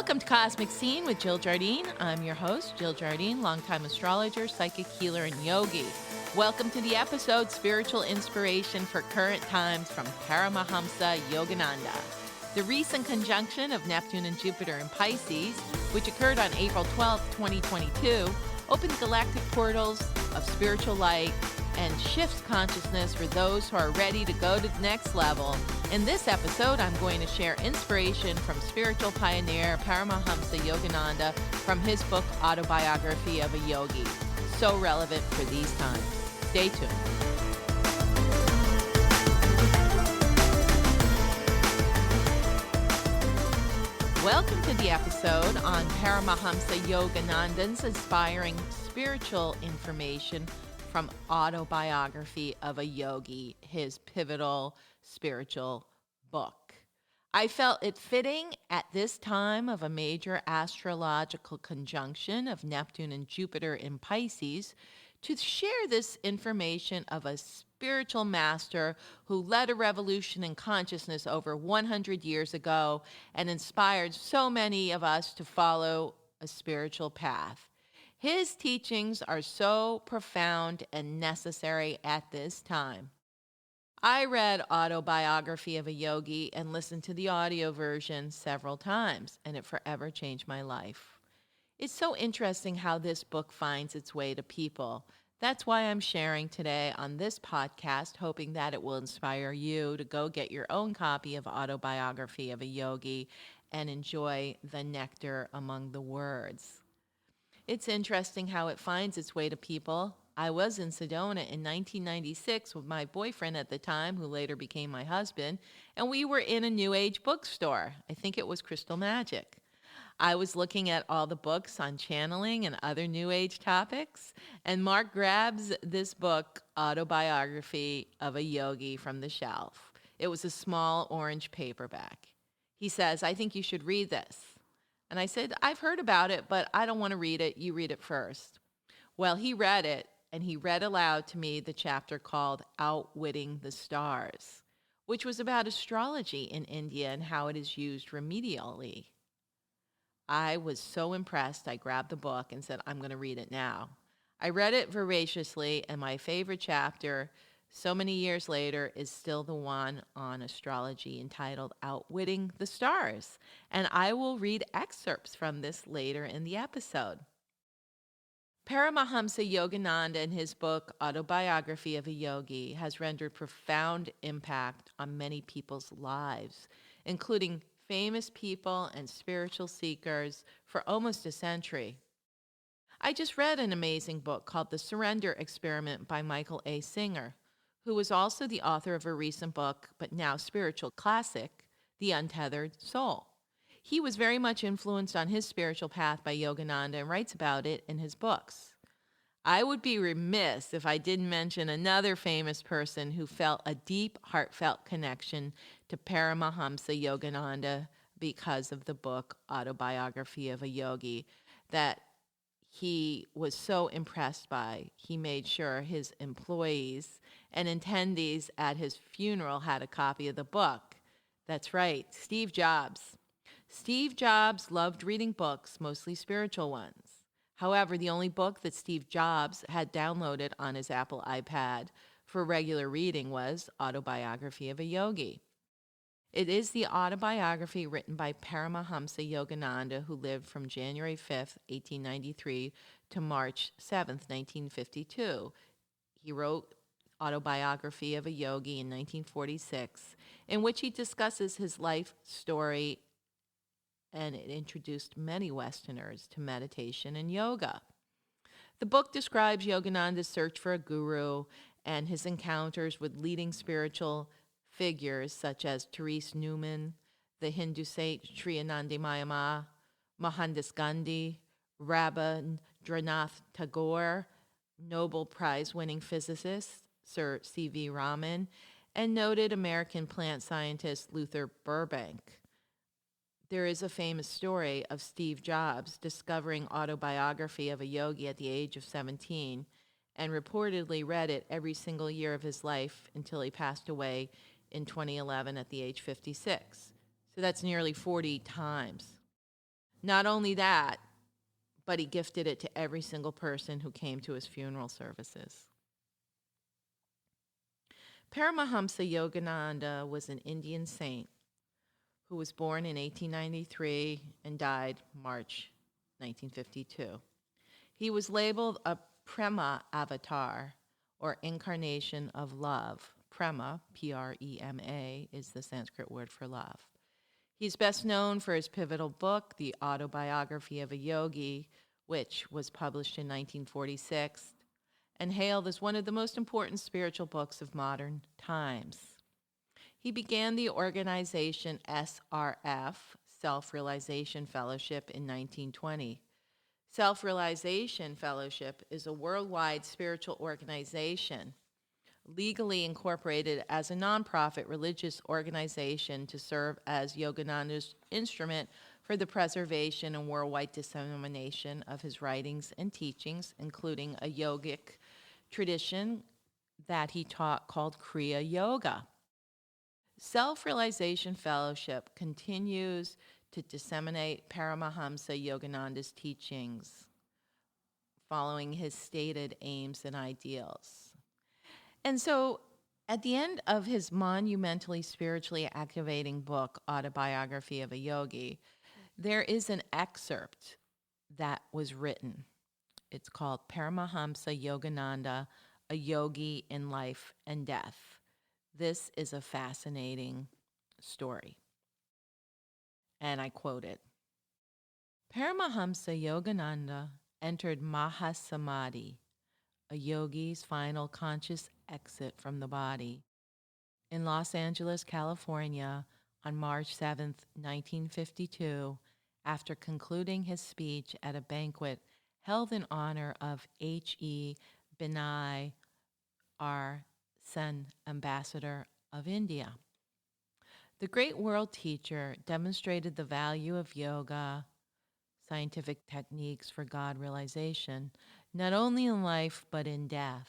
Welcome to Cosmic Scene with Jill Jardine. I'm your host, Jill Jardine, longtime astrologer, psychic healer, and yogi. Welcome to the episode, Spiritual Inspiration for Current Times from Paramahamsa Yogananda. The recent conjunction of Neptune and Jupiter in Pisces, which occurred on April 12, 2022, opened galactic portals of spiritual light and shifts consciousness for those who are ready to go to the next level. In this episode, I'm going to share inspiration from spiritual pioneer Paramahamsa Yogananda from his book, Autobiography of a Yogi. So relevant for these times. Stay tuned. Welcome to the episode on Paramahamsa Yogananda's inspiring spiritual information from Autobiography of a Yogi, his pivotal spiritual book. I felt it fitting at this time of a major astrological conjunction of Neptune and Jupiter in Pisces to share this information of a spiritual master who led a revolution in consciousness over 100 years ago and inspired so many of us to follow a spiritual path. His teachings are so profound and necessary at this time. I read Autobiography of a Yogi and listened to the audio version several times, and it forever changed my life. It's so interesting how this book finds its way to people. That's why I'm sharing today on this podcast, hoping that it will inspire you to go get your own copy of Autobiography of a Yogi and enjoy the nectar among the words. It's interesting how it finds its way to people. I was in Sedona in 1996 with my boyfriend at the time, who later became my husband, and we were in a New Age bookstore. I think it was Crystal Magic. I was looking at all the books on channeling and other New Age topics, and Mark grabs this book, Autobiography of a Yogi, from the shelf. It was a small orange paperback. He says, "I think you should read this." And I said, "I've heard about it, but I don't want to read it. You read it first." Well, he read it, and he read aloud to me the chapter called Outwitting the Stars, which was about astrology in India and how it is used remedially. I was so impressed, I grabbed the book and said, "I'm going to read it now." I read it voraciously, and my favorite chapter, so many years later, is still the one on astrology entitled Outwitting the Stars. And I will read excerpts from this later in the episode. Paramahamsa Yogananda, in his book Autobiography of a Yogi, has rendered profound impact on many people's lives, including famous people and spiritual seekers for almost a century. I just read an amazing book called The Surrender Experiment by Michael A. Singer, who was also the author of a recent book, but now spiritual classic, The Untethered Soul. He was very much influenced on his spiritual path by Yogananda and writes about it in his books. I would be remiss if I didn't mention another famous person who felt a deep, heartfelt connection to Paramahamsa Yogananda because of the book Autobiography of a Yogi that he was so impressed by. He made sure his employees and attendees at his funeral had a copy of the book. That's right, Steve Jobs. Steve Jobs loved reading books, mostly spiritual ones. However, the only book that Steve Jobs had downloaded on his Apple iPad for regular reading was Autobiography of a Yogi. It is the autobiography written by Paramahamsa Yogananda, who lived from January 5th, 1893 to March 7th, 1952. He wrote Autobiography of a Yogi in 1946, in which he discusses his life story, and it introduced many Westerners to meditation and yoga. The book describes Yogananda's search for a guru and his encounters with leading spiritual figures such as Therese Newman, the Hindu saint Sri Anandamayama, Mohandas Gandhi, Rabindranath Tagore, Nobel Prize-winning physicist Sir C.V. Raman, and noted American plant scientist Luther Burbank. There is a famous story of Steve Jobs discovering Autobiography of a Yogi at the age of 17 and reportedly read it every single year of his life until he passed away in 2011 at the age 56. So that's nearly 40 times. Not only that, but he gifted it to every single person who came to his funeral services. Paramahamsa Yogananda was an Indian saint who was born in 1893 and died March 1952. He was labeled a Prema avatar, or incarnation of love. Prema, Prema, is the Sanskrit word for love. He's best known for his pivotal book, The Autobiography of a Yogi, which was published in 1946 and hailed as one of the most important spiritual books of modern times. He began the organization SRF, Self-Realization Fellowship, in 1920. Self-Realization Fellowship is a worldwide spiritual organization legally incorporated as a nonprofit religious organization to serve as Yogananda's instrument for the preservation and worldwide dissemination of his writings and teachings, including a yogic tradition that he taught called Kriya Yoga. Self-Realization Fellowship continues to disseminate Paramahamsa Yogananda's teachings following his stated aims and ideals. And so at the end of his monumentally spiritually activating book, Autobiography of a Yogi, there is an excerpt that was written. It's called Paramahamsa Yogananda, a Yogi in Life and Death. This is a fascinating story. And I quote it. Paramahamsa Yogananda entered Mahasamadhi, a yogi's final conscious exit from the body, in Los Angeles, California, on March 7, 1952, after concluding his speech at a banquet held in honor of H.E. Binay, our Sen Ambassador of India. The great world teacher demonstrated the value of yoga, scientific techniques for God realization, not only in life but in death.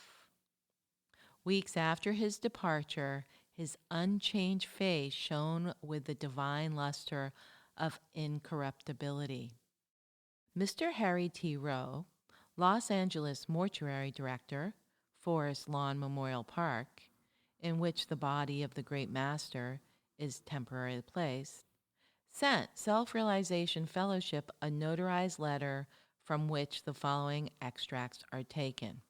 Weeks after his departure, his unchanged face shone with the divine luster of incorruptibility. Mr. Harry T. Rowe, Los Angeles Mortuary Director, Forest Lawn Memorial Park, in which the body of the great master is temporarily placed, sent Self-Realization Fellowship a notarized letter from which the following extracts are taken.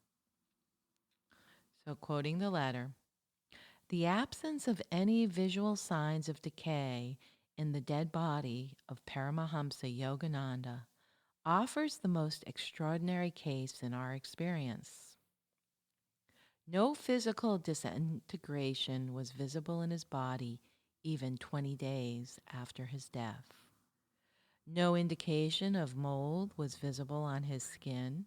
So, quoting the letter, the absence of any visual signs of decay in the dead body of Paramahamsa Yogananda offers the most extraordinary case in our experience. No physical disintegration was visible in his body even 20 days after his death. No indication of mold was visible on his skin,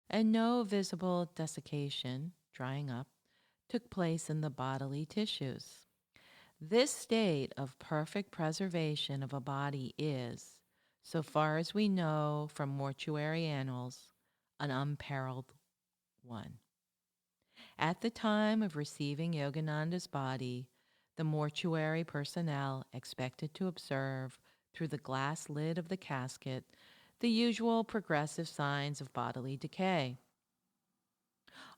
and no visible desiccation, drying up, took place in the bodily tissues. This state of perfect preservation of a body is, so far as we know from mortuary annals, an unparalleled one. At the time of receiving Yogananda's body, the mortuary personnel expected to observe through the glass lid of the casket the usual progressive signs of bodily decay.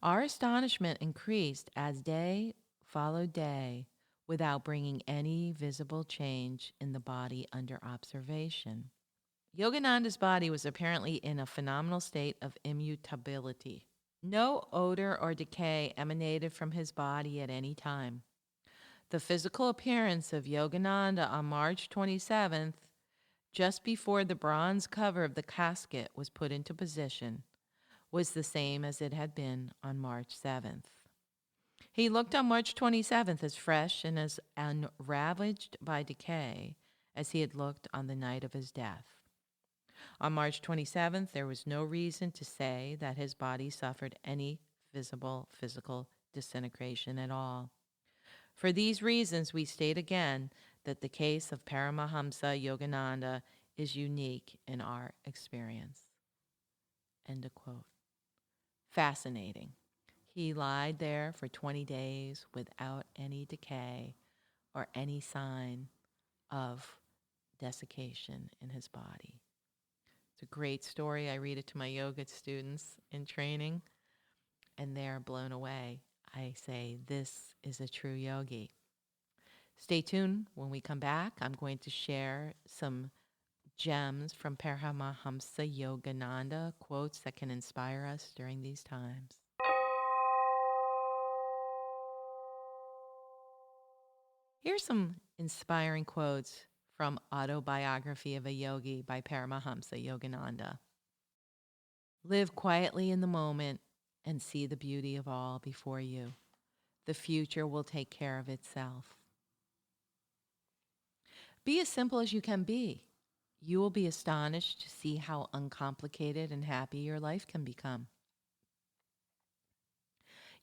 Our astonishment increased as day followed day without bringing any visible change in the body under observation. Yogananda's body was apparently in a phenomenal state of immutability. No odor or decay emanated from his body at any time. The physical appearance of Yogananda on March 27th, just before the bronze cover of the casket was put into position, was the same as it had been on March 7th. He looked on March 27th as fresh and as unravaged by decay as he had looked on the night of his death. On March 27th, there was no reason to say that his body suffered any visible physical disintegration at all. For these reasons, we state again that the case of Paramahamsa Yogananda is unique in our experience. End of quote. Fascinating. He lied there for 20 days without any decay or any sign of desiccation in his body. It's a great story. I read it to my yoga students in training, and they're blown away. I say, this is a true yogi. Stay tuned. When we come back, I'm going to share some gems from Paramahamsa Yogananda, quotes that can inspire us during these times. Here's some inspiring quotes from Autobiography of a Yogi by Paramahamsa Yogananda. Live quietly in the moment and see the beauty of all before you. The future will take care of itself. Be as simple as you can be. You will be astonished to see how uncomplicated and happy your life can become.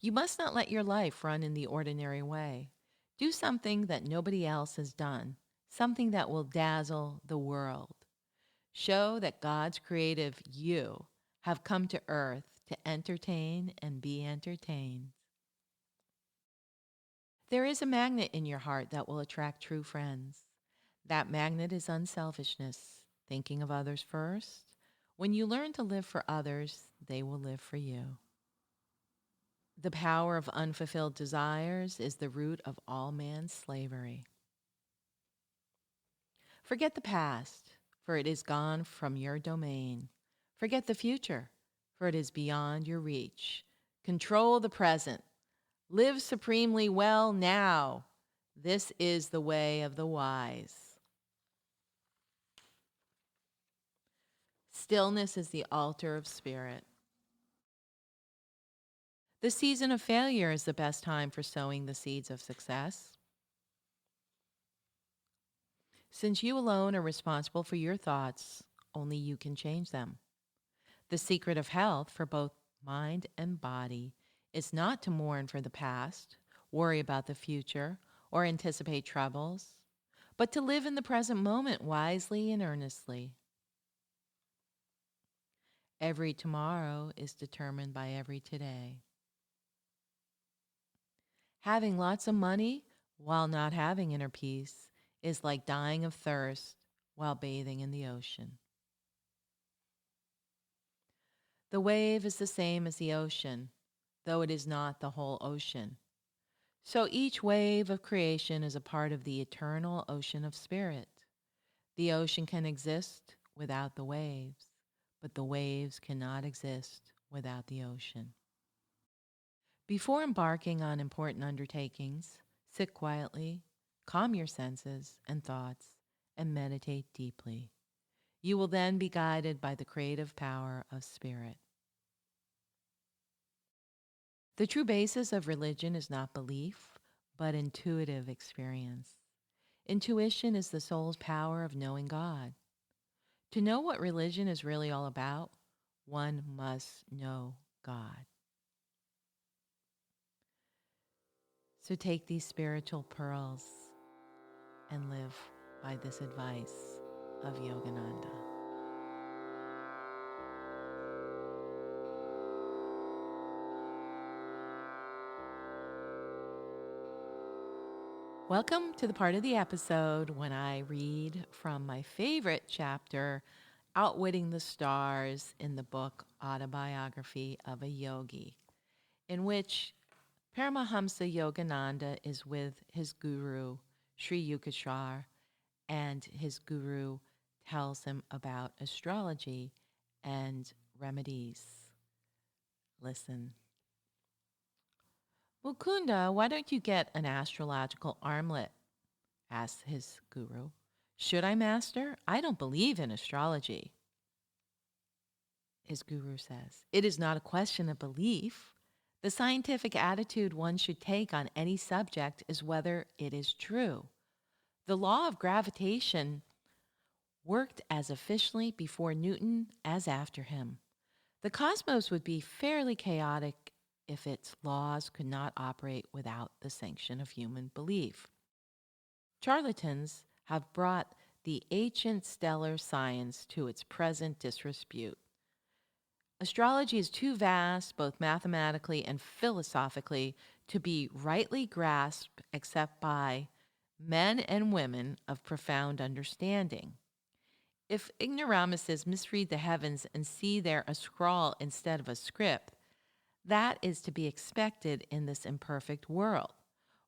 You must not let your life run in the ordinary way. Do something that nobody else has done, something that will dazzle the world. Show that God's creative you have come to earth to entertain and be entertained. There is a magnet in your heart that will attract true friends. That magnet is unselfishness, thinking of others first. When you learn to live for others, they will live for you. The power of unfulfilled desires is the root of all man's slavery. Forget the past, for it is gone from your domain. Forget the future, for it is beyond your reach. Control the present. Live supremely well now. This is the way of the wise. Stillness is the altar of spirit. The season of failure is the best time for sowing the seeds of success. Since you alone are responsible for your thoughts, only you can change them. The secret of health for both mind and body is not to mourn for the past, worry about the future, or anticipate troubles, but to live in the present moment wisely and earnestly. Every tomorrow is determined by every today. Having lots of money while not having inner peace is like dying of thirst while bathing in the ocean. The wave is the same as the ocean, though it is not the whole ocean. So each wave of creation is a part of the eternal ocean of spirit. The ocean can exist without the waves, but the waves cannot exist without the ocean. Before embarking on important undertakings, sit quietly, calm your senses and thoughts, and meditate deeply. You will then be guided by the creative power of spirit. The true basis of religion is not belief, but intuitive experience. Intuition is the soul's power of knowing God. To know what religion is really all about, one must know God. So take these spiritual pearls and live by this advice of Yogananda. Welcome to the part of the episode when I read from my favorite chapter, Outwitting the Stars, in the book Autobiography of a Yogi, in which Paramahamsa Yogananda is with his guru, Sri Yukeshwar, and his guru tells him about astrology and remedies. Listen. Mukunda, why don't you get an astrological armlet? Asks his guru. Should I, master? I don't believe in astrology. His guru says, it is not a question of belief. The scientific attitude one should take on any subject is whether it is true. The law of gravitation worked as efficiently before Newton as after him. The cosmos would be fairly chaotic if its laws could not operate without the sanction of human belief. Charlatans have brought the ancient stellar science to its present disrepute. Astrology is too vast, both mathematically and philosophically, to be rightly grasped except by men and women of profound understanding. If ignoramuses misread the heavens and see there a scrawl instead of a script, that is to be expected in this imperfect world.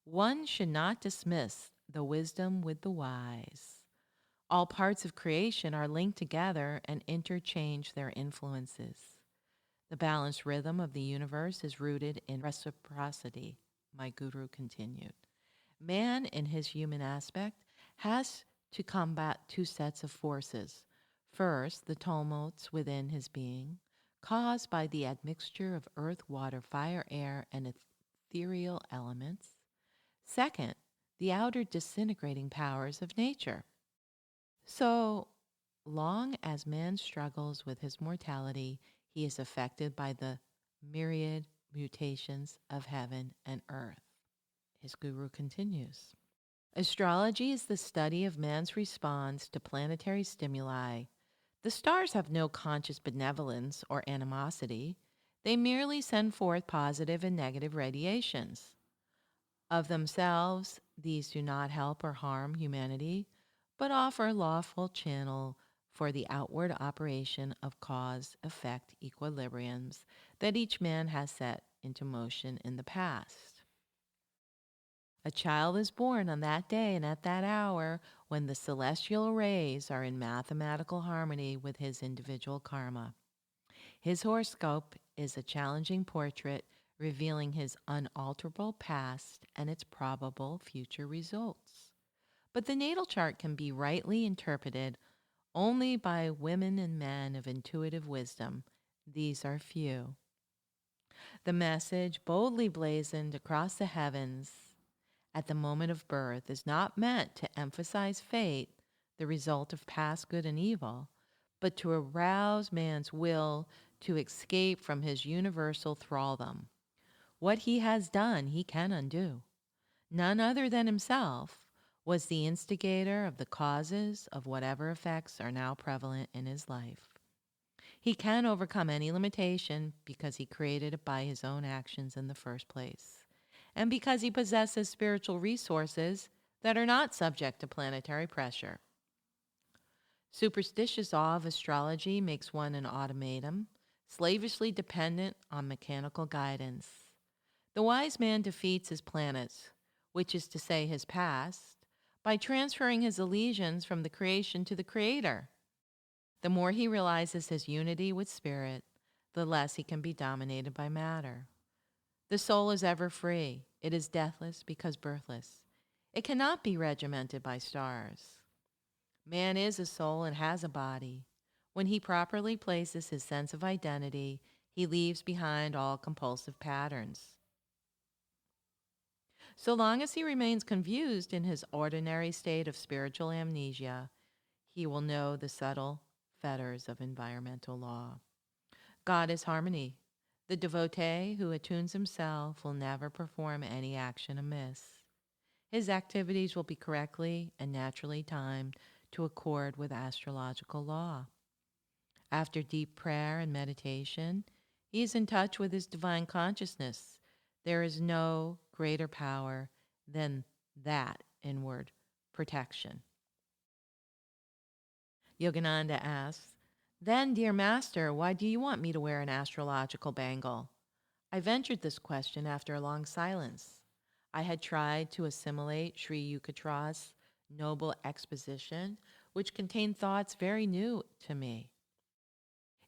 One should not dismiss the wisdom with the wise. All parts of creation are linked together and interchange their influences. The balanced rhythm of the universe is rooted in reciprocity, my guru continued. Man, in his human aspect, has to combat two sets of forces. First, the tumults within his being, caused by the admixture of earth, water, fire, air, and ethereal elements. Second, the outer disintegrating powers of nature. So long as man struggles with his mortality, he is affected by the myriad mutations of heaven and earth. His guru continues. Astrology is the study of man's response to planetary stimuli. The stars have no conscious benevolence or animosity. They merely send forth positive and negative radiations. Of themselves, these do not help or harm humanity, but offer a lawful channel for the outward operation of cause-effect equilibriums that each man has set into motion in the past. A child is born on that day and at that hour when the celestial rays are in mathematical harmony with his individual karma. His horoscope is a challenging portrait revealing his unalterable past and its probable future results. But the natal chart can be rightly interpreted only by women and men of intuitive wisdom. These are few. The message boldly blazoned across the heavens at the moment of birth is not meant to emphasize fate, the result of past good and evil, but to arouse man's will to escape from his universal thraldom. What he has done, he can undo. None other than himself was the instigator of the causes of whatever effects are now prevalent in his life. He can overcome any limitation because he created it by his own actions in the first place, and because he possesses spiritual resources that are not subject to planetary pressure. Superstitious awe of astrology makes one an automaton, slavishly dependent on mechanical guidance. The wise man defeats his planets, which is to say his past, by transferring his allegiance from the creation to the Creator. The more he realizes his unity with spirit, the less he can be dominated by matter. The soul is ever free. It is deathless because birthless. It cannot be regimented by stars. Man is a soul and has a body. When he properly places his sense of identity, he leaves behind all compulsive patterns. So long as he remains confused in his ordinary state of spiritual amnesia, he will know the subtle fetters of environmental law. God is harmony. The devotee who attunes himself will never perform any action amiss. His activities will be correctly and naturally timed to accord with astrological law. After deep prayer and meditation, he is in touch with his divine consciousness. There is no greater power than that inward protection. Yogananda asks, "Then, dear master, why do you want me to wear an astrological bangle?" I ventured this question after a long silence. I had tried to assimilate Sri Yukatra's noble exposition, which contained thoughts very new to me.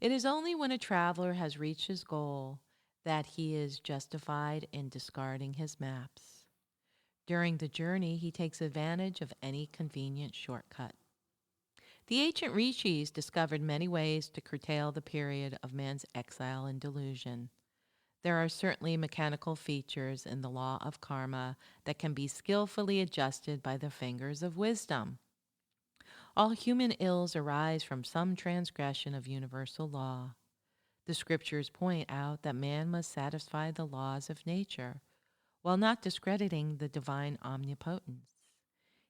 It is only when a traveler has reached his goal that he is justified in discarding his maps. During the journey, he takes advantage of any convenient shortcut. The ancient rishis discovered many ways to curtail the period of man's exile and delusion. There are certainly mechanical features in the law of karma that can be skillfully adjusted by the fingers of wisdom. All human ills arise from some transgression of universal law. The scriptures point out that man must satisfy the laws of nature, while not discrediting the divine omnipotence.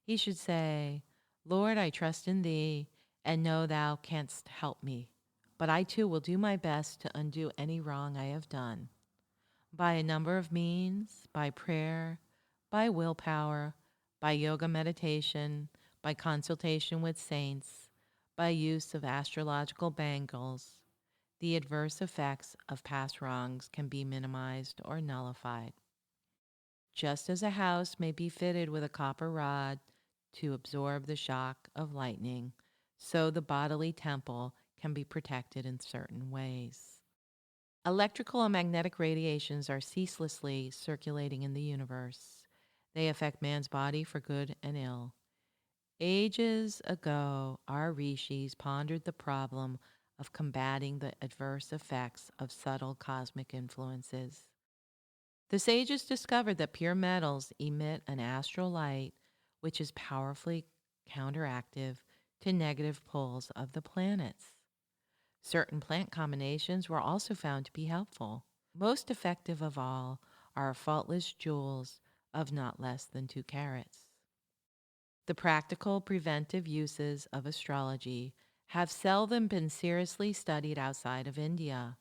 He should say, "Lord, I trust in thee, and know thou canst help me, but I too will do my best to undo any wrong I have done. By a number of means, by prayer, by willpower, by yoga meditation, by consultation with saints, By use of astrological bangles, the adverse effects of past wrongs can be minimized or nullified. Just as a house may be fitted with a copper rod to absorb the shock of lightning, so the bodily temple can be protected in certain ways. Electrical and magnetic radiations are ceaselessly circulating in the universe. They affect man's body for good and ill. Ages ago, our rishis pondered the problem of combating the adverse effects of subtle cosmic influences. The sages discovered that pure metals emit an astral light which is powerfully counteractive to negative poles of the planets. Certain plant combinations were also found to be helpful. Most effective of all are faultless jewels of not less than 2 carats. The practical preventive uses of astrology have seldom been seriously studied outside of India.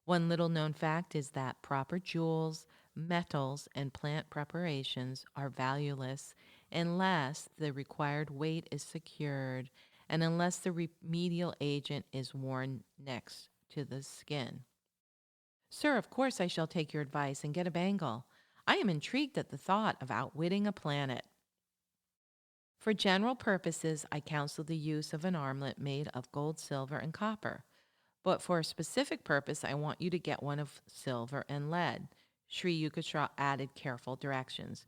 One little known fact is that proper jewels, metals, and plant preparations are valueless unless the required weight is secured and unless the remedial agent is worn next to the skin. Sir, of course I shall take your advice and get a bangle. I am intrigued at the thought of outwitting a planet. For general purposes, I counsel the use of an armlet made of gold, silver, and copper. But for a specific purpose, I want you to get one of silver and lead. Sri Yukteswar added careful directions.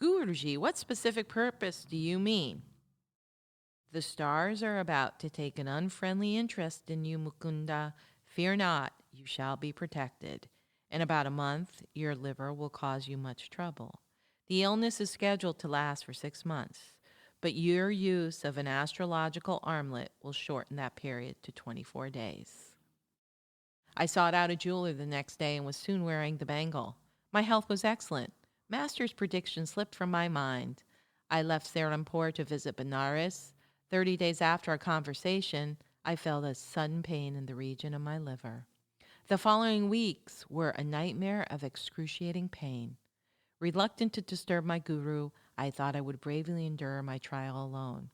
Guruji, what specific purpose do you mean? The stars are about to take an unfriendly interest in you, Mukunda. Fear not, you shall be protected. In about a month, your liver will cause you much trouble. The illness is scheduled to last for 6 months, but your use of an astrological armlet will shorten that period to 24 days. I sought out a jeweler the next day and was soon wearing the bangle. My health was excellent. Master's prediction slipped from my mind. I left Serampore to visit Benares. 30 days after our conversation, I felt a sudden pain in the region of my liver. The following weeks were a nightmare of excruciating pain. Reluctant to disturb my guru, I thought I would bravely endure my trial alone.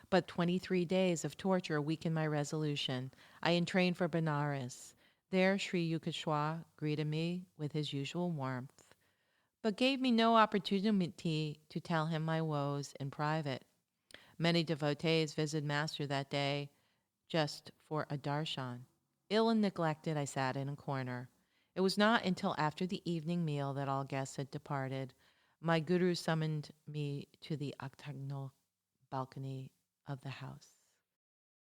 But 23 days of torture weakened my resolution. I entrained for Benares. There, Sri Yukteswar greeted me with his usual warmth, but gave me no opportunity to tell him my woes in private. Many devotees visited Master that day just for a darshan. Ill and neglected, I sat in a corner. It was not until after the evening meal that all guests had departed. My guru summoned me to the octagonal balcony of the house.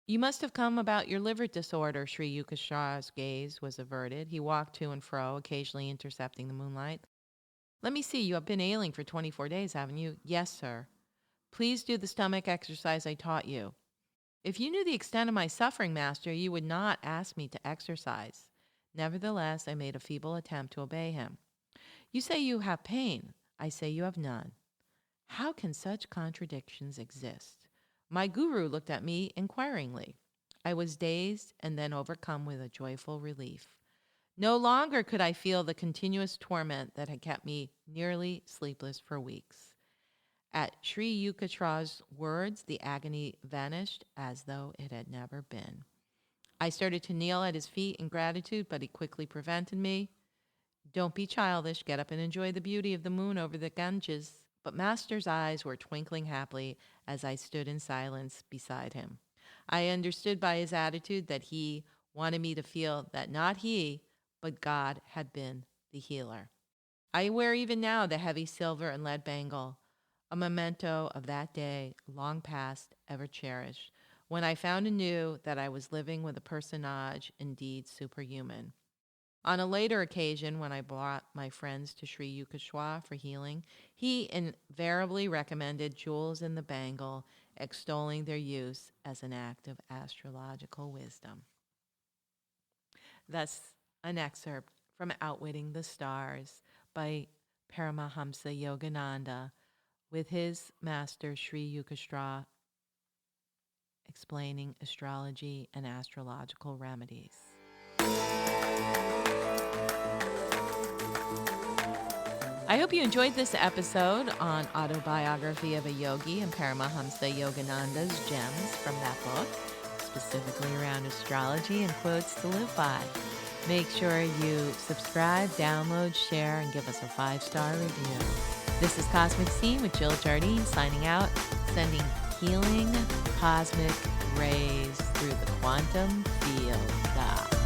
You must have come about your liver disorder. Sri Yukteswar's gaze was averted. He walked to and fro, occasionally intercepting the moonlight. Let me see, you have been ailing for 24 days, haven't you? Yes, sir. Please do the stomach exercise I taught you. If you knew the extent of my suffering, Master, you would not ask me to exercise. Nevertheless, I made a feeble attempt to obey him. You say you have pain. I say you have none. How can such contradictions exist? My guru looked at me inquiringly. I was dazed and then overcome with a joyful relief. No longer could I feel the continuous torment that had kept me nearly sleepless for weeks. At Sri Yukteswar's words, the agony vanished as though it had never been. I started to kneel at his feet in gratitude, but he quickly prevented me. Don't be childish. Get up and enjoy the beauty of the moon over the Ganges. But Master's eyes were twinkling happily as I stood in silence beside him. I understood by his attitude that he wanted me to feel that not he, but God had been the healer. I wear even now the heavy silver and lead bangle, a memento of that day, long past, ever cherished, when I found anew that I was living with a personage indeed superhuman. On a later occasion, when I brought my friends to Sri Yukteswar for healing, he invariably recommended jewels in the bangle, extolling their use as an act of astrological wisdom. Thus, an excerpt from Outwitting the Stars by Paramahamsa Yogananda, with his master Sri Yukteswar explaining astrology and astrological remedies. I I hope you enjoyed this episode on Autobiography of a Yogi and Paramahamsa Yogananda's gems from that book, specifically around astrology and quotes to live by. Make sure you subscribe, download, share, and give us a 5-star review. This is Cosmic Scene with Jill Jardine signing out, sending healing cosmic rays through the quantum field.